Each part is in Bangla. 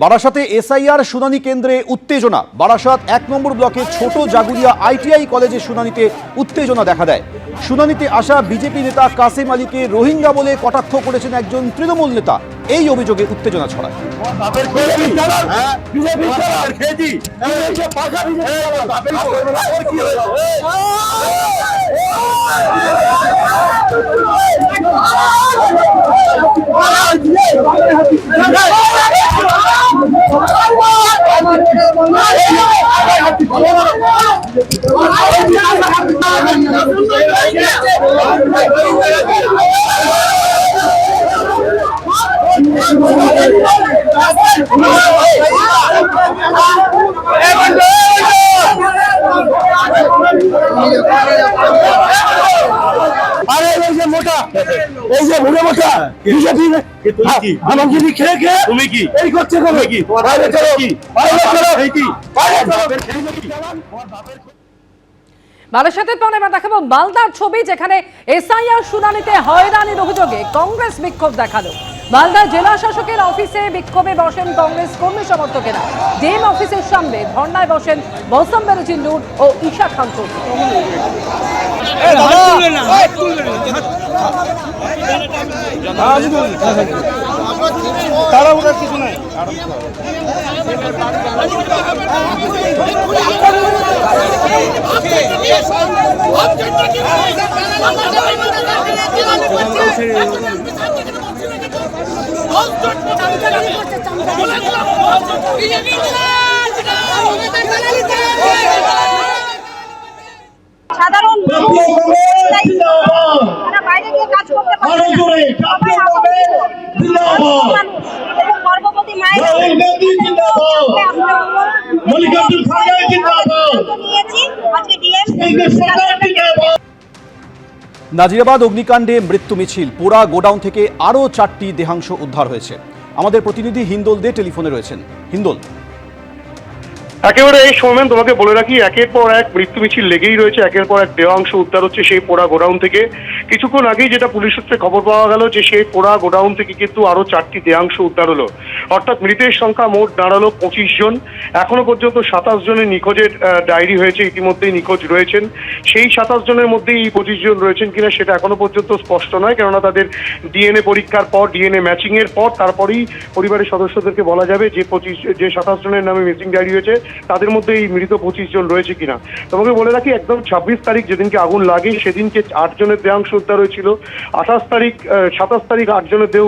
বারাসাতে এসআইআর শুনানি কেন্দ্রে উত্তেজনা। বারাসাত ১ নম্বর ব্লকের ছোট জাগুরিয়া আইটিআই কলেজে শুনানিতে উত্তেজনা দেখা দেয়। শুনানিতে আসা বিজেপি নেতা কাসেম আলীকে রোহিঙ্গা বলে কটাক্ষ করেছেন একজন তৃণমূল নেতা। এই অভিযোগে উত্তেজনা ছড়ায়। বারাসাতের পর এবার দেখাবো মালদার ছবি, যেখানে এসআইআর শুনানিতে হয়রানির অভিযোগে কংগ্রেস বিক্ষোভ দেখালো। মালদা জেলা শাসকের অফিসে বিক্ষোভে বসেন কংগ্রেস কর্মী সমর্থকেরা। ডিএম অফিসের সামনে ধর্নায় বসেন মৌসুম বেনজির নূর ও ঈশা খান চৌধুরী। কিছু নাই। সাধারণ বাইরে গিয়ে কাজ করতে পারে গর্ভবতী মায়ের নাজিরাবাদ অগ্নিকাণ্ডে মৃত্যু মিছিল, পোড়া গোডাউন থেকে আরও 4টি দেহাংশ উদ্ধার হয়েছে। আমাদের প্রতিনিধি হিন্দোল দে টেলিফোনে রয়েছেন। হিন্দোল, একেবারে এই সময় তোমাকে বলে রাখি, একের পর এক মৃত্যু মিছিল লেগেই রয়েছে, একের পর এক দেহাংশ উদ্ধার হচ্ছে সেই পোড়া গোডাউন থেকে। কিছুক্ষণ আগেই যেটা পুলিশ সূত্রে খবর পাওয়া গেল যে সেই পোড়া গোডাউন থেকে কিন্তু আরো 4টি দেহাংশ উদ্ধার হলো। অর্থাৎ মৃতের সংখ্যা মোট দাঁড়ালো 25 জন। এখনো পর্যন্ত 27 জনের নিখোঁজের ডায়েরি হয়েছে, ইতিমধ্যেই নিখোঁজ রয়েছেন। সেই 27 জনের মধ্যেই এই 25 জন রয়েছেন কিনা সেটা এখনো পর্যন্ত স্পষ্ট নয়, কেননা তাদের ডিএনএ পরীক্ষার পর, ডিএনএ ম্যাচিং এর পর তারপরেই পরিবারের সদস্যদেরকে বলা যাবে যে 27 জনের নামে মিসিং ডায়েরি হয়েছে তাদের মধ্যে এই মৃত 25 জন রয়েছে কিনা। তোমাকে বলে রাখি, একদম 26 তারিখ যেদিনকে আগুন লাগে সেদিনকে 8 জনের দেহাংশ উদ্ধার হয়েছিল। 27 তারিখ 8 জনের দেহ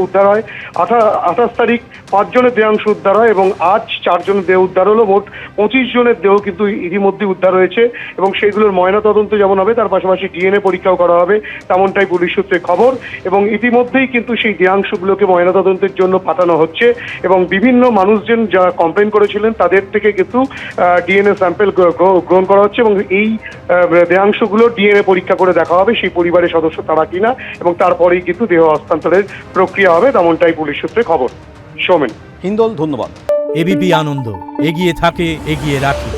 উদ্ধার হয়। 28 তারিখ 5 জনের দেহাংশ উদ্ধার হয় এবং আজ 4 জনের দেহ উদ্ধার হলো। মোট 25 জনের দেহ কিন্তু ইতিমধ্যে উদ্ধার হয়েছে এবং সেগুলোর ময়নাতদন্ত যেমন হবে তার পাশাপাশি ডিএনএ পরীক্ষাও করা হবে, তেমনটাই পুলিশ সূত্রে খবর। এবং ইতিমধ্যেই কিন্তু সেই দেহাংশগুলোকে ময়নাতদন্তের জন্য পাঠানো হচ্ছে এবং বিভিন্ন মানুষজন যারা কমপ্লেন করেছিলেন তাদের থেকে কিন্তু ডিএনএ স্যাম্পেল গ্রহণ করা হচ্ছে এবং এই দেহাংশগুলো ডিএনএ পরীক্ষা করে দেখা হবে সেই পরিবারের সদস্য তারা কিনা, এবং তারপরেই কিন্তু দেহ হস্তান্তরের প্রক্রিয়া হবে, তেমনটাই পুলিশ সূত্রে খবর। সৌমেন। হিন্দোল, ধন্যবাদ। এবিপি আনন্দ, এগিয়ে থাকে, এগিয়ে রাখে।